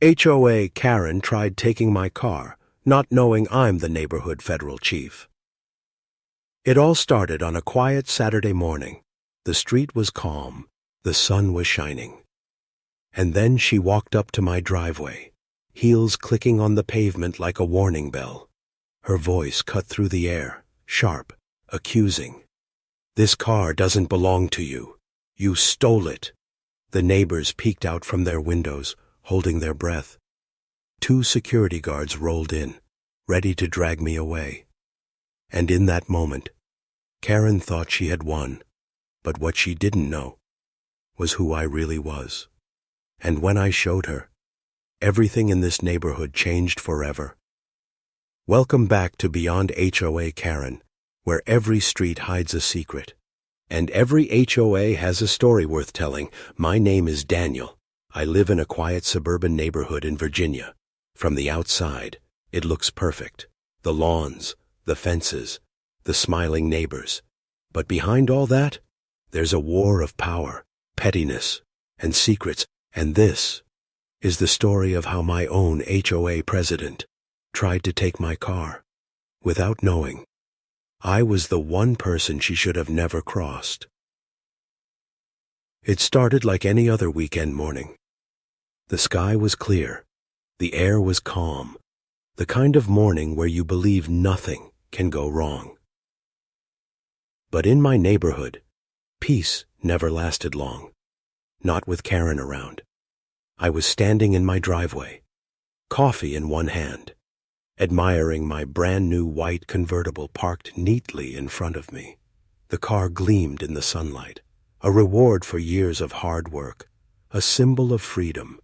HOA Karen tried taking my car, not knowing I'm the neighborhood federal chief. It all started on a quiet Saturday morning. The street was calm. The sun was shining. And then she walked up to my driveway, heels clicking on the pavement like a warning bell. Her voice cut through the air, sharp, accusing. "This car doesn't belong to you. You stole it." The neighbors peeked out from their windows, holding their breath. 2 security guards rolled in, ready to drag me away. And in that moment, Karen thought she had won, but what she didn't know was who I really was. And when I showed her, everything in this neighborhood changed forever. Welcome back to Beyond HOA Karen, where every street hides a secret. And every HOA has a story worth telling. My name is Daniel. I live in a quiet suburban neighborhood in Virginia. From the outside, it looks perfect. The lawns, the fences, the smiling neighbors. But behind all that, there's a war of power, pettiness, and secrets. And this is the story of how my own HOA president tried to take my car. Without knowing, I was the one person she should have never crossed. It started like any other weekend morning. The sky was clear. The air was calm. The kind of morning where you believe nothing can go wrong. But in my neighborhood, peace never lasted long. Not with Karen around. I was standing in my driveway, coffee in one hand, admiring my brand new white convertible parked neatly in front of me. The car gleamed in the sunlight, a reward for years of hard work, a symbol of freedom.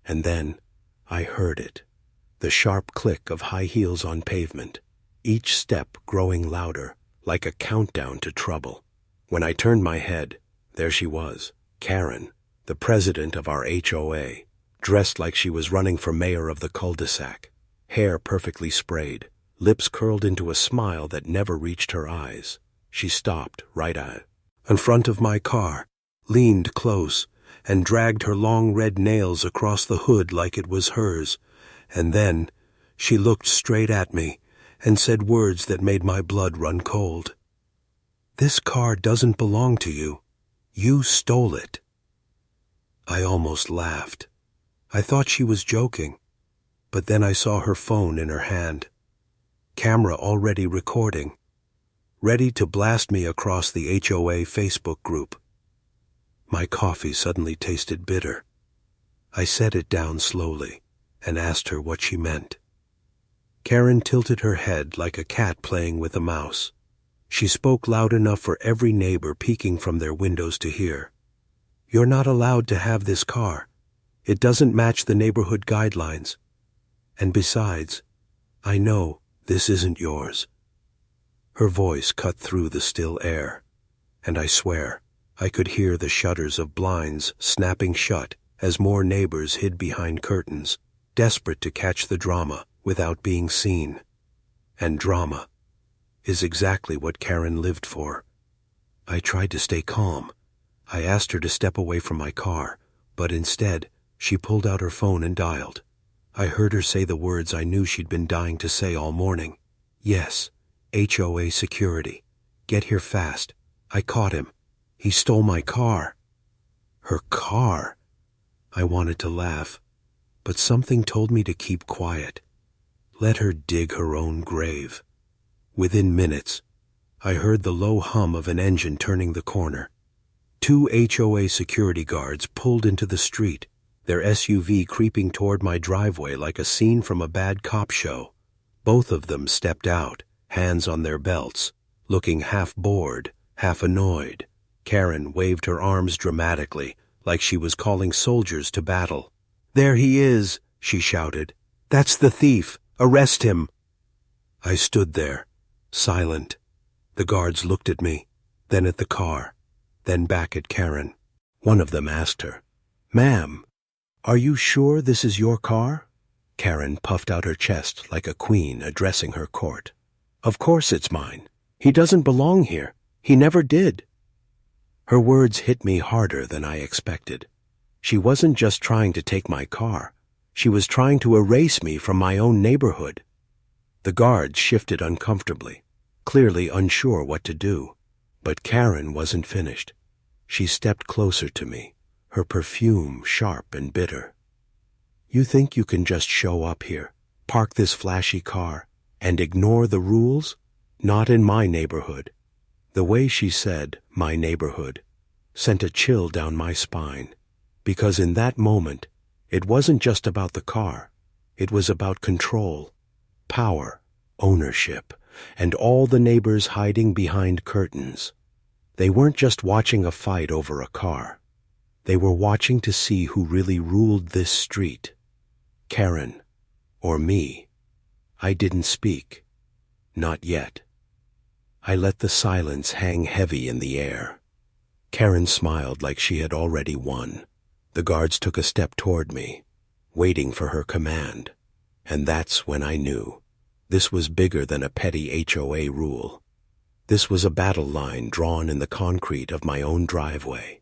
And then I heard it, the sharp click of high heels on pavement, each step growing louder, like a countdown to trouble. When I turned my head, there she was, Karen, the president of our HOA, dressed like she was running for mayor of the cul-de-sac, hair perfectly sprayed, lips curled into a smile that never reached her eyes. She stopped right in front of my car, leaned close, and dragged her long red nails across the hood like it was hers. And then she looked straight at me and said words that made my blood run cold. "This car doesn't belong to you. You stole it." I almost laughed. I thought she was joking, but then I saw her phone in her hand, camera already recording, ready to blast me across the HOA Facebook group. My coffee suddenly tasted bitter. I set it down slowly and asked her what she meant. Karen tilted her head like a cat playing with a mouse. She spoke loud enough for every neighbor peeking from their windows to hear. "You're not allowed to have this car. It doesn't match the neighborhood guidelines. And besides, I know this isn't yours." Her voice cut through the still air, and I swear I could hear the shutters of blinds snapping shut as more neighbors hid behind curtains, desperate to catch the drama without being seen. And drama is exactly what Karen lived for. I tried to stay calm. I asked her to step away from my car, but instead, she pulled out her phone and dialed. I heard her say the words I knew she'd been dying to say all morning. "Yes, HOA security. Get here fast. I caught him. He stole my car." Her car? I wanted to laugh, but something told me to keep quiet. Let her dig her own grave. Within minutes, I heard the low hum of an engine turning the corner. 2 HOA security guards pulled into the street, their SUV creeping toward my driveway like a scene from a bad cop show. Both of them stepped out, hands on their belts, looking half bored, half annoyed. Karen waved her arms dramatically, like she was calling soldiers to battle. "There he is," she shouted. "That's the thief. Arrest him." I stood there, silent. The guards looked at me, then at the car, then back at Karen. One of them asked her, "Ma'am, are you sure this is your car?" Karen puffed out her chest like a queen addressing her court. "Of course it's mine. He doesn't belong here. He never did." Her words hit me harder than I expected. She wasn't just trying to take my car. She was trying to erase me from my own neighborhood. The guards shifted uncomfortably, clearly unsure what to do. But Karen wasn't finished. She stepped closer to me, her perfume sharp and bitter. "You think you can just show up here, park this flashy car, and ignore the rules? Not in my neighborhood." The way she said, "my neighborhood," sent a chill down my spine, because in that moment, it wasn't just about the car. It was about control, power, ownership, and all the neighbors hiding behind curtains. They weren't just watching a fight over a car. They were watching to see who really ruled this street. Karen, or me. I didn't speak. Not yet. I let the silence hang heavy in the air. Karen smiled like she had already won. The guards took a step toward me, waiting for her command. And that's when I knew. This was bigger than a petty HOA rule. This was a battle line drawn in the concrete of my own driveway.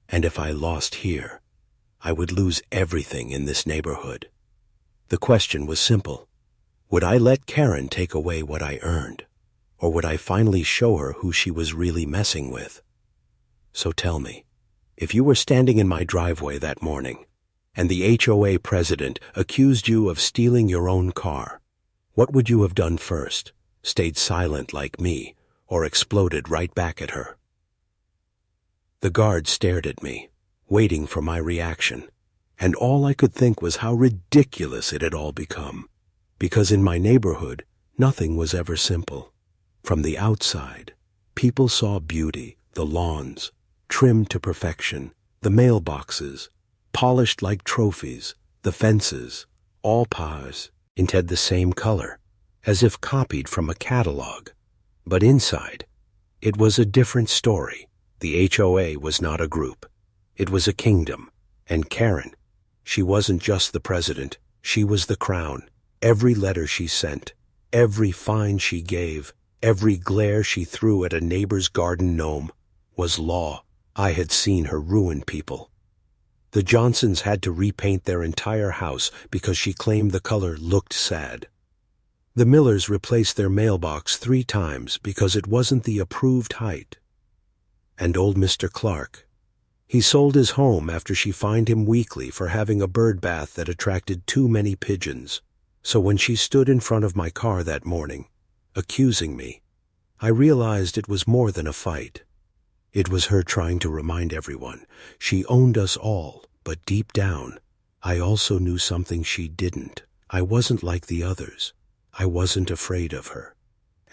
And if I lost here, I would lose everything in this neighborhood. The question was simple. Would I let Karen take away what I earned? Or would I finally show her who she was really messing with? So tell me, if you were standing in my driveway that morning, and the HOA president accused you of stealing your own car, what would you have done first? Stayed silent like me, or exploded right back at her? The guard stared at me, waiting for my reaction, and all I could think was how ridiculous it had all become, because in my neighborhood, nothing was ever simple. From the outside, people saw beauty, the lawns, trimmed to perfection, the mailboxes, polished like trophies, the fences, all painted the same color, as if copied from a catalog. But inside, it was a different story. The HOA was not a group. It was a kingdom. And Karen, she wasn't just the president, she was the crown. Every letter she sent, every fine she gave, every glare she threw at a neighbor's garden gnome was law. I had seen her ruin people. The Johnsons had to repaint their entire house because she claimed the color looked sad. The Millers replaced their mailbox 3 times because it wasn't the approved height. And old Mr. Clark, he sold his home after she fined him weekly for having a bird bath that attracted too many pigeons. So when she stood in front of my car that morning, accusing me, I realized it was more than a fight. It was her trying to remind everyone she owned us all, but deep down, I also knew something she didn't. I wasn't like the others. I wasn't afraid of her.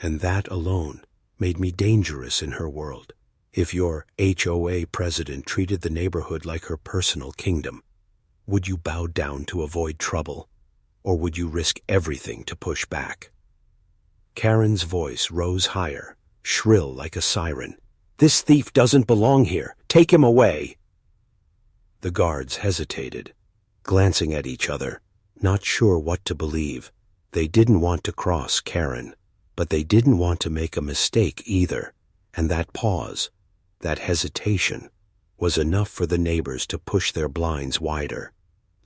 And that alone made me dangerous in her world. If your HOA president treated the neighborhood like her personal kingdom, would you bow down to avoid trouble? Or would you risk everything to push back? Karen's voice rose higher, shrill like a siren. "This thief doesn't belong here. Take him away." The guards hesitated, glancing at each other, not sure what to believe. They didn't want to cross Karen, but they didn't want to make a mistake either. And that pause, that hesitation, was enough for the neighbors to push their blinds wider.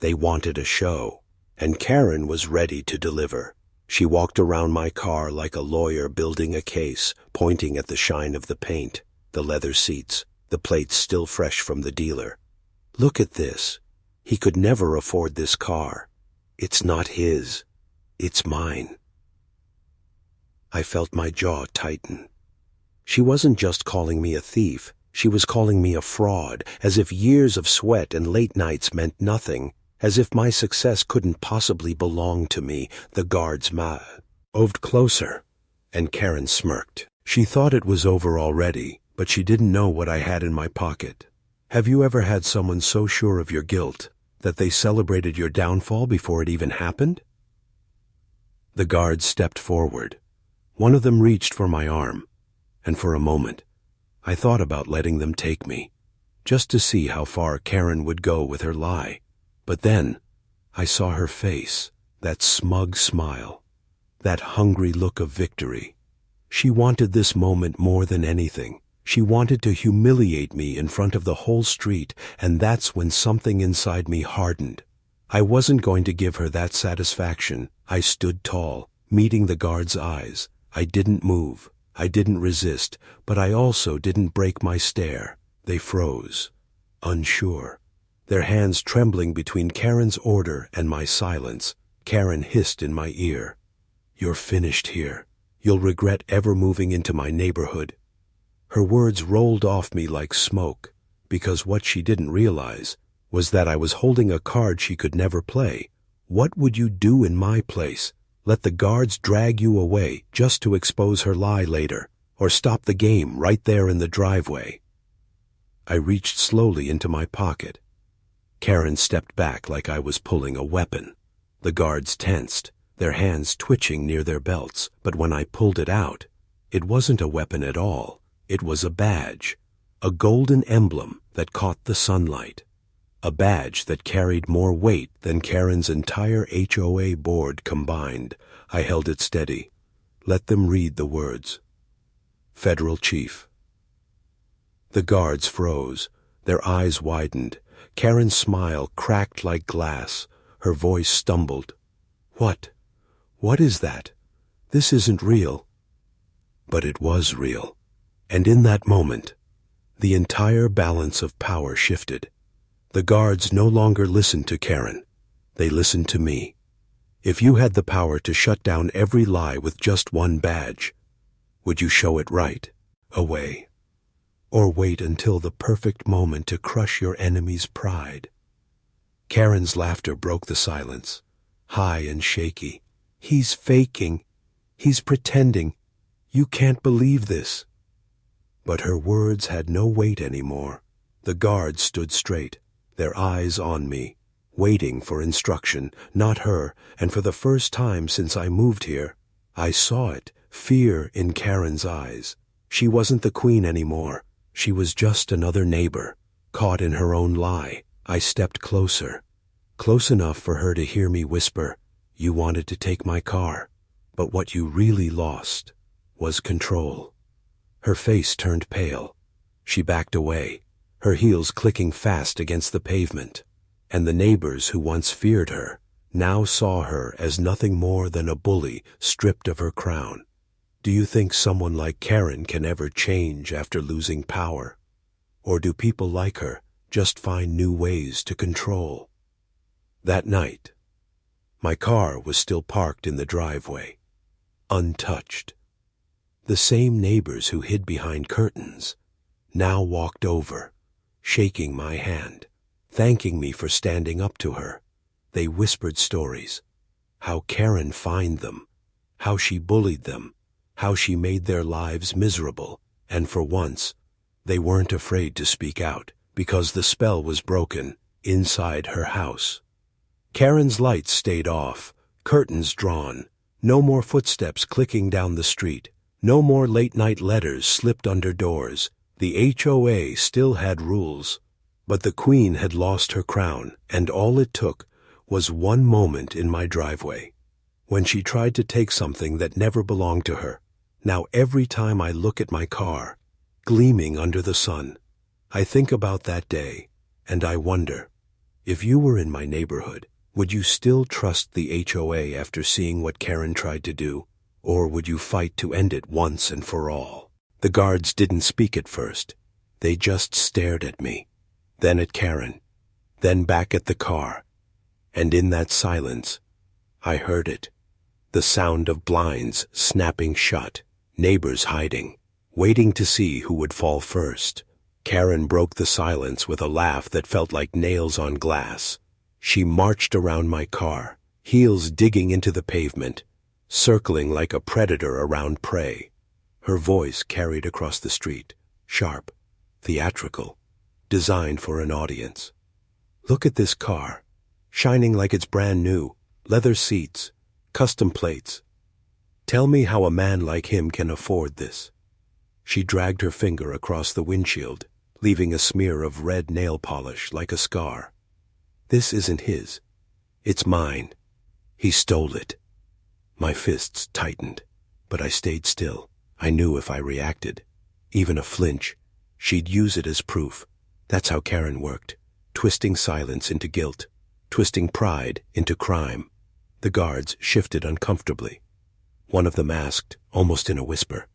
They wanted a show. And Karen was ready to deliver. She walked around my car like a lawyer building a case, pointing at the shine of the paint, the leather seats, the plates still fresh from the dealer. "Look at this. He could never afford this car. It's not his. It's mine." I felt my jaw tighten. She wasn't just calling me a thief. She was calling me a fraud, as if years of sweat and late nights meant nothing. As if my success couldn't possibly belong to me. The guards moved closer, and Karen smirked. She thought it was over already, but she didn't know what I had in my pocket. Have you ever had someone so sure of your guilt that they celebrated your downfall before it even happened? The guards stepped forward. One of them reached for my arm, and for a moment, I thought about letting them take me, just to see how far Karen would go with her lie. But then, I saw her face, that smug smile, that hungry look of victory. She wanted this moment more than anything. She wanted to humiliate me in front of the whole street, and that's when something inside me hardened. I wasn't going to give her that satisfaction. I stood tall, meeting the guard's eyes. I didn't move. I didn't resist, but I also didn't break my stare. They froze, unsure, their hands trembling between Karen's order and my silence. Karen hissed in my ear, "You're finished here. You'll regret ever moving into my neighborhood." Her words rolled off me like smoke, because what she didn't realize was that I was holding a card she could never play. What would you do in my place? Let the guards drag you away just to expose her lie later, or stop the game right there in the driveway? I reached slowly into my pocket. Karen stepped back like I was pulling a weapon. The guards tensed, their hands twitching near their belts, but when I pulled it out, it wasn't a weapon at all. It was a badge, a golden emblem that caught the sunlight. A badge that carried more weight than Karen's entire HOA board combined. I held it steady. Let them read the words. Federal Chief. The guards froze. Their eyes widened. Karen's smile cracked like glass. Her voice stumbled. What? What is that? This isn't real. But it was real. And in that moment, the entire balance of power shifted. The guards no longer listened to Karen. They listened to me. If you had the power to shut down every lie with just one badge, would you show it right away? Or wait until the perfect moment to crush your enemy's pride? Karen's laughter broke the silence, high and shaky. He's faking. He's pretending. You can't believe this. But her words had no weight anymore. The guards stood straight, their eyes on me, waiting for instruction, not her, and for the first time since I moved here, I saw it, fear in Karen's eyes. She wasn't the queen anymore. She was just another neighbor, caught in her own lie. I stepped closer, close enough for her to hear me whisper, "You wanted to take my car, but what you really lost was control." Her face turned pale. She backed away, her heels clicking fast against the pavement, and the neighbors who once feared her now saw her as nothing more than a bully stripped of her crown. Do you think someone like Karen can ever change after losing power? Or do people like her just find new ways to control? That night, my car was still parked in the driveway, untouched. The same neighbors who hid behind curtains now walked over, shaking my hand, thanking me for standing up to her. They whispered stories, how Karen fined them, how she bullied them, how she made their lives miserable, and for once, they weren't afraid to speak out because the spell was broken inside her house. Karen's lights stayed off, curtains drawn, no more footsteps clicking down the street, no more late-night letters slipped under doors. The HOA still had rules, but the queen had lost her crown, and all it took was one moment in my driveway, when she tried to take something that never belonged to her. Now every time I look at my car, gleaming under the sun, I think about that day, and I wonder, if you were in my neighborhood, would you still trust the HOA after seeing what Karen tried to do, or would you fight to end it once and for all? The guards didn't speak at first. They just stared at me, then at Karen, then back at the car. And in that silence, I heard it, the sound of blinds snapping shut, neighbors hiding, waiting to see who would fall first. Karen broke the silence with a laugh that felt like nails on glass. She marched around my car, heels digging into the pavement, circling like a predator around prey. Her voice carried across the street, sharp, theatrical, designed for an audience. Look at this car, shining like it's brand new, leather seats, custom plates. Tell me how a man like him can afford this. She dragged her finger across the windshield, leaving a smear of red nail polish like a scar. This isn't his. It's mine. He stole it. My fists tightened, but I stayed still. I knew if I reacted, even a flinch, she'd use it as proof. That's how Karen worked, twisting silence into guilt. twisting pride into crime. The guards shifted uncomfortably. One of them asked, almost in a whisper,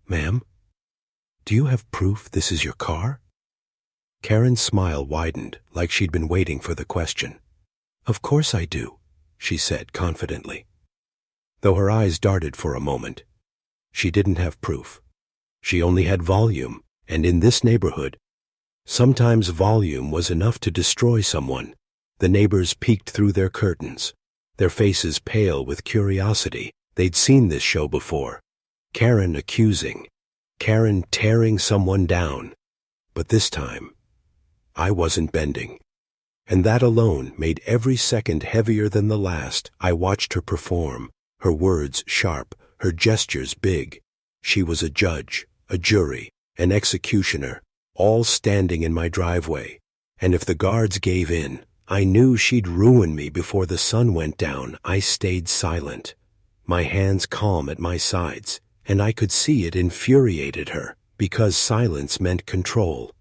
"Ma'am, do you have proof this is your car?" Karen's smile widened, like she'd been waiting for the question. "Of course I do," she said confidently. Though her eyes darted for a moment, she didn't have proof. She only had volume, and in this neighborhood, sometimes volume was enough to destroy someone. The neighbors peeked through their curtains, their faces pale with curiosity. They'd seen this show before. Karen accusing, Karen tearing someone down. But this time, I wasn't bending. And that alone made every second heavier than the last. I watched her perform, her words sharp, her gestures big. She was a judge, a jury, an executioner, all standing in my driveway. And if the guards gave in, I knew she'd ruin me before the sun went down. I stayed silent, my hands calm at my sides, and I could see it infuriated her, because silence meant control.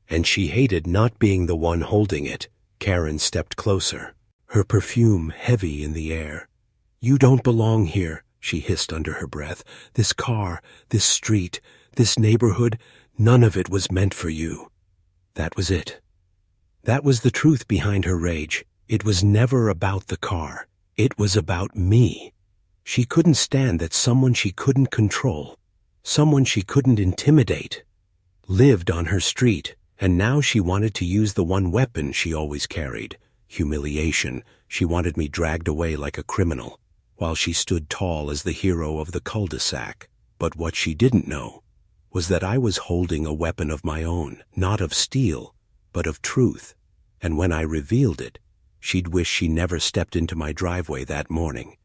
And she hated not being the one holding it. Karen stepped closer, her perfume heavy in the air. "You don't belong here," she hissed under her breath. "This car, this street, this neighborhood, none of it was meant for you." That was it. That was the truth behind her rage. It was never about the car. It was about me. She couldn't stand that someone she couldn't control, someone she couldn't intimidate, lived on her street, and now she wanted to use the one weapon she always carried, humiliation. She wanted me dragged away like a criminal, while she stood tall as the hero of the cul-de-sac. But what she didn't know was that I was holding a weapon of my own, not of steel, but of truth. And when I revealed it, she'd wish she never stepped into my driveway that morning.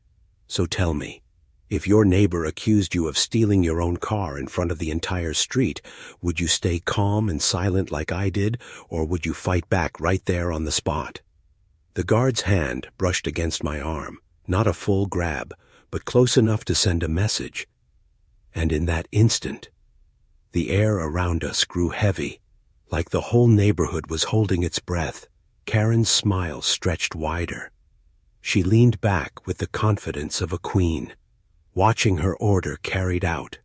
So tell me, if your neighbor accused you of stealing your own car in front of the entire street, would you stay calm and silent like I did, or would you fight back right there on the spot? The guard's hand brushed against my arm, not a full grab, but close enough to send a message. And in that instant, the air around us grew heavy, like the whole neighborhood was holding its breath. Karen's smile stretched wider. She leaned back with the confidence of a queen, watching her order carried out.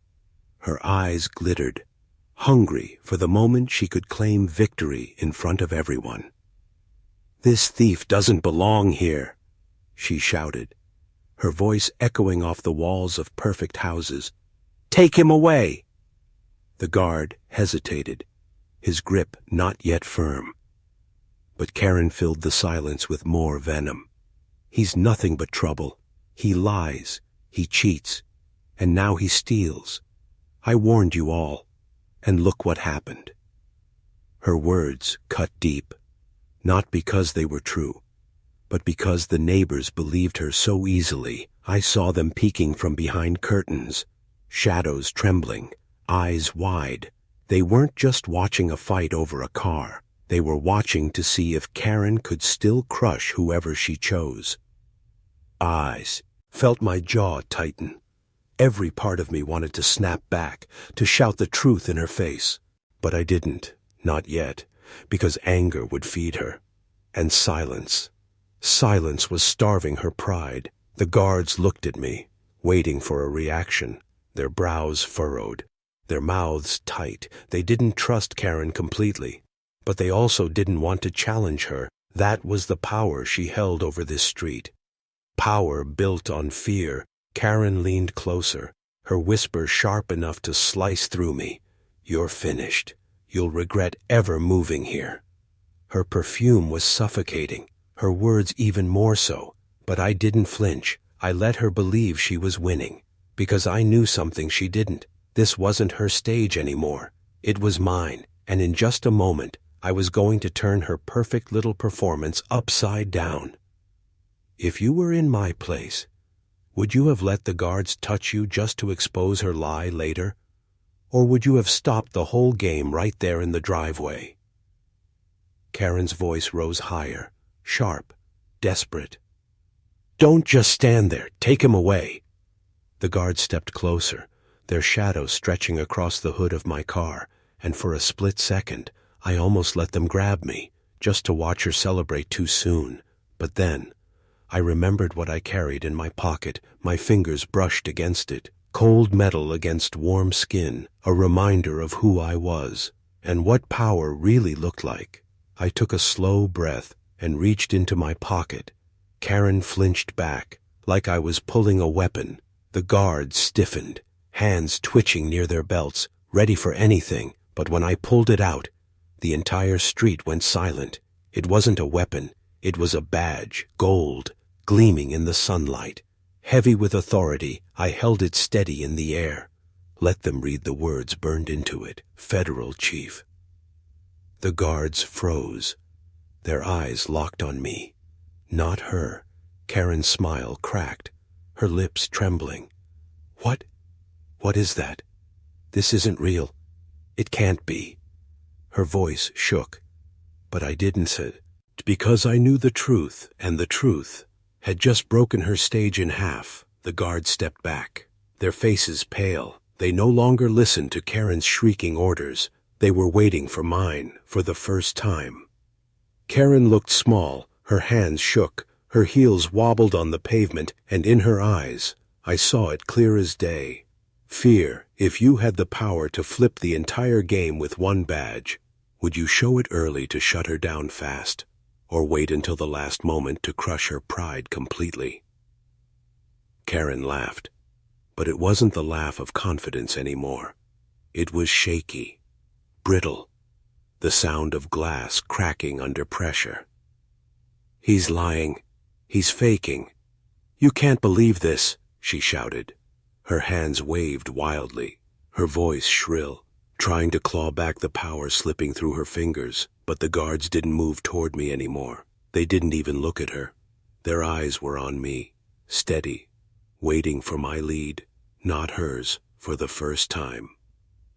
Her eyes glittered, hungry for the moment she could claim victory in front of everyone. "This thief doesn't belong here," she shouted, her voice echoing off the walls of perfect houses. "Take him away!" The guard hesitated, his grip not yet firm. But Karen filled the silence with more venom. "He's nothing but trouble. He lies, he cheats, and now he steals. I warned you all, and look what happened." Her words cut deep, not because they were true, but because the neighbors believed her so easily. I saw them peeking from behind curtains, shadows trembling, eyes wide. They weren't just watching a fight over a car. They were watching to see if Karen could still crush whoever she chose. Eyes felt my jaw tighten. Every part of me wanted to snap back, to shout the truth in her face. But I didn't, not yet, because anger would feed her. And silence. Silence was starving her pride. The guards looked at me, waiting for a reaction, their brows furrowed, their mouths tight. They didn't trust Karen completely, but they also didn't want to challenge her. That was the power she held over this street. Power built on fear. Karen leaned closer, her whisper sharp enough to slice through me. "You're finished. You'll regret ever moving here." Her perfume was suffocating, her words even more so. But I didn't flinch. I let her believe she was winning, because I knew something she didn't. This wasn't her stage anymore. It was mine, and in just a moment, I was going to turn her perfect little performance upside down. If you were in my place, would you have let the guards touch you just to expose her lie later? Or would you have stopped the whole game right there in the driveway? Karen's voice rose higher, sharp, desperate. "Don't just stand there. Take him away." The guards stepped closer, their shadows stretching across the hood of my car, and for a split second, I almost let them grab me, just to watch her celebrate too soon. But then, I remembered what I carried in my pocket. My fingers brushed against it. Cold metal against warm skin, a reminder of who I was, and what power really looked like. I took a slow breath and reached into my pocket. Karen flinched back, like I was pulling a weapon. The guards stiffened, hands twitching near their belts, ready for anything, but when I pulled it out, the entire street went silent. It wasn't a weapon, it was a badge, gold, gleaming in the sunlight. Heavy with authority, I held it steady in the air. Let them read the words burned into it. Federal Chief. The guards froze. Their eyes locked on me. Not her. Karen's smile cracked, her lips trembling. What? What is that? This isn't real. It can't be. Her voice shook, but I didn't say it. Because I knew the truth, and the truth had just broken her stage in half. The guards stepped back, their faces pale. They no longer listened to Karen's shrieking orders. They were waiting for mine, for the first time. Karen looked small, her hands shook, her heels wobbled on the pavement, and in her eyes, I saw it clear as day. Fear. If you had the power to flip the entire game with one badge, would you show it early to shut her down fast, or wait until the last moment to crush her pride completely? Karen laughed, but it wasn't the laugh of confidence anymore. It was shaky, brittle, the sound of glass cracking under pressure. He's lying. He's faking. You can't believe this, she shouted. Her hands waved wildly, her voice shrill, trying to claw back the power slipping through her fingers, but the guards didn't move toward me anymore. They didn't even look at her. Their eyes were on me, steady, waiting for my lead, not hers, for the first time.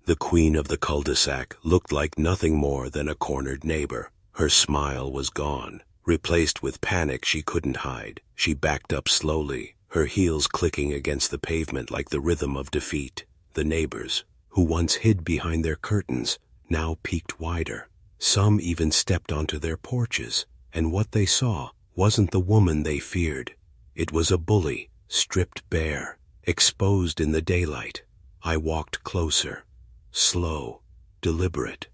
The queen of the cul-de-sac looked like nothing more than a cornered neighbor. Her smile was gone, replaced with panic she couldn't hide. She backed up slowly, her heels clicking against the pavement like the rhythm of defeat. The neighbors, who once hid behind their curtains, now peeked wider. Some even stepped onto their porches, and what they saw wasn't the woman they feared. It was a bully, stripped bare, exposed in the daylight. I walked closer, slow, deliberate,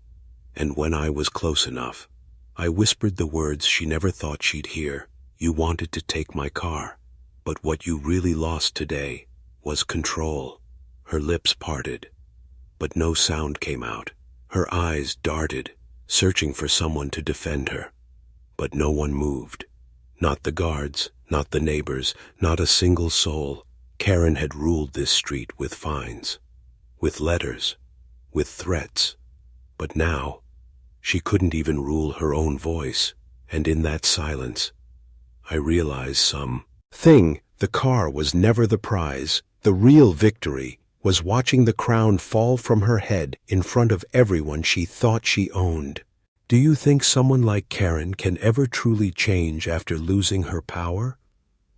and when I was close enough, I whispered the words she never thought she'd hear. You wanted to take my car, but what you really lost today was control. Her lips parted, but no sound came out. Her eyes darted, searching for someone to defend her. But no one moved. Not the guards, not the neighbors, not a single soul. Karen had ruled this street with fines, with letters, with threats. But now, she couldn't even rule her own voice. And in that silence, I realized something. The car was never the prize. The real victory was watching the crown fall from her head in front of everyone she thought she owned. Do you think someone like Karen can ever truly change after losing her power?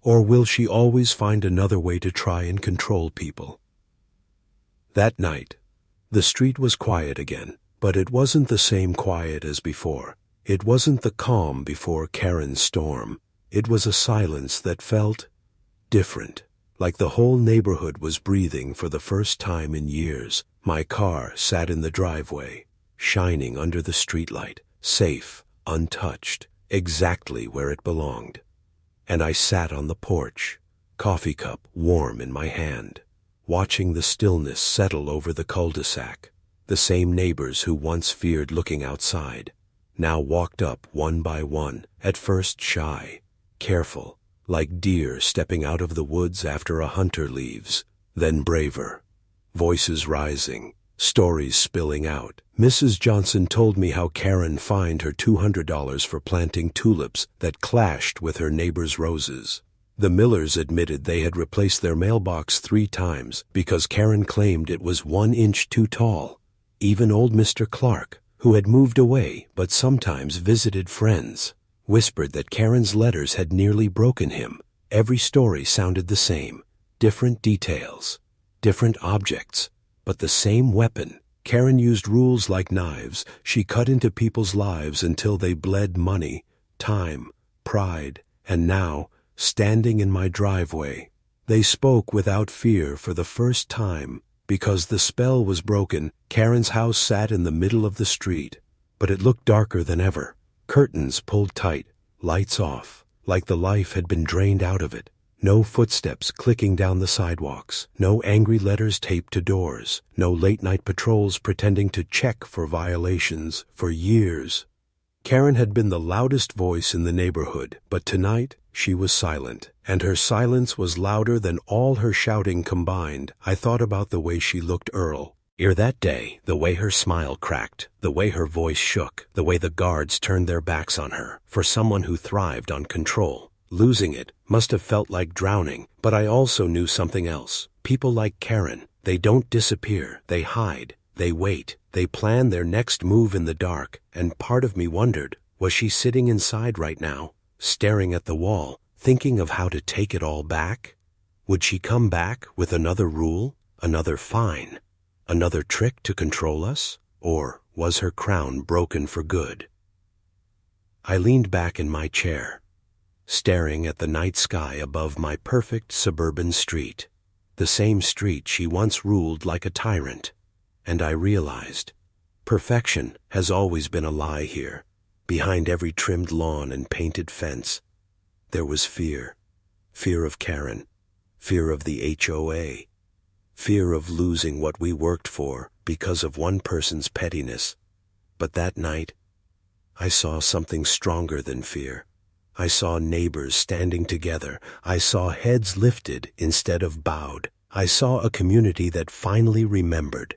Or will she always find another way to try and control people? That night, the street was quiet again, but it wasn't the same quiet as before. It wasn't the calm before Karen's storm. It was a silence that felt different, like the whole neighborhood was breathing for the first time in years. My car sat in the driveway, shining under the streetlight, safe, untouched, exactly where it belonged. And I sat on the porch, coffee cup warm in my hand, watching the stillness settle over the cul-de-sac. The same neighbors who once feared looking outside now walked up one by one, at first shy, careful, like deer stepping out of the woods after a hunter leaves, then braver. Voices rising, stories spilling out. Mrs. Johnson told me how Karen fined her $200 for planting tulips that clashed with her neighbor's roses. The Millers admitted they had replaced their mailbox 3 times because Karen claimed it was 1 inch too tall. Even old Mr. Clark, who had moved away but sometimes visited friends, whispered that Karen's letters had nearly broken him. Every story sounded the same, different details, different objects, but the same weapon. Karen used rules like knives. She cut into people's lives until they bled money, time, pride, And now, standing in my driveway, they spoke without fear for the first time. Because the spell was broken, Karen's house sat in the middle of the street, but it looked darker than ever. Curtains pulled tight, lights off, like the life had been drained out of it. No footsteps clicking down the sidewalks, no angry letters taped to doors, no late-night patrols pretending to check for violations. For years, Karen had been the loudest voice in the neighborhood, but tonight she was silent, and her silence was louder than all her shouting combined. I thought about the way she looked Earl. That day, the way her smile cracked, the way her voice shook, the way the guards turned their backs on her. For someone who thrived on control, losing it must have felt like drowning. But I also knew something else. People like Karen, they don't disappear, they hide, they wait, they plan their next move in the dark. And part of me wondered, was she sitting inside right now, staring at the wall, thinking of how to take it all back? Would she come back with another rule, another fine, another trick to control us? Or was her crown broken for good? I leaned back in my chair, staring at the night sky above my perfect suburban street, the same street she once ruled like a tyrant. And I realized, perfection has always been a lie here. Behind every trimmed lawn and painted fence, there was fear. Fear of Karen, fear of the HOA, fear of losing what we worked for because of one person's pettiness. But that night, I saw something stronger than fear. I saw neighbors standing together. I saw heads lifted instead of bowed. I saw a community that finally remembered.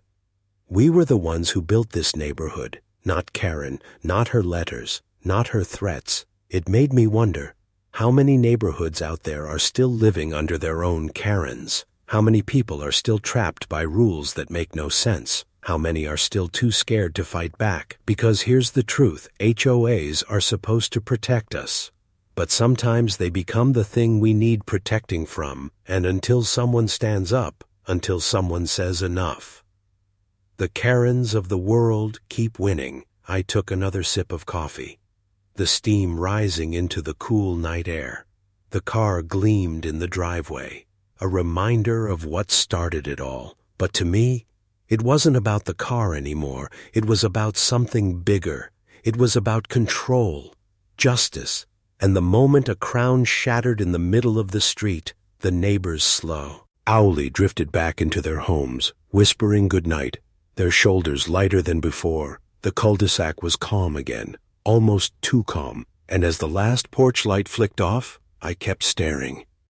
We were the ones who built this neighborhood, not Karen, not her letters, not her threats. It made me wonder, how many neighborhoods out there are still living under their own Karens? How many people are still trapped by rules that make no sense? How many are still too scared to fight back? Because here's the truth, HOAs are supposed to protect us. But sometimes they become the thing we need protecting from, and until someone stands up, until someone says enough. The Karens of the world keep winning. I took another sip of coffee, the steam rising into the cool night air. The car gleamed in the driveway, a reminder of what started it all. But to me, it wasn't about the car anymore. It was about something bigger. It was about control, justice, and the moment a crown shattered in the middle of the street, the neighbors slow. Owly drifted back into their homes, whispering goodnight, their shoulders lighter than before. The cul-de-sac was calm again, almost too calm, and as the last porch light flicked off, I kept staring.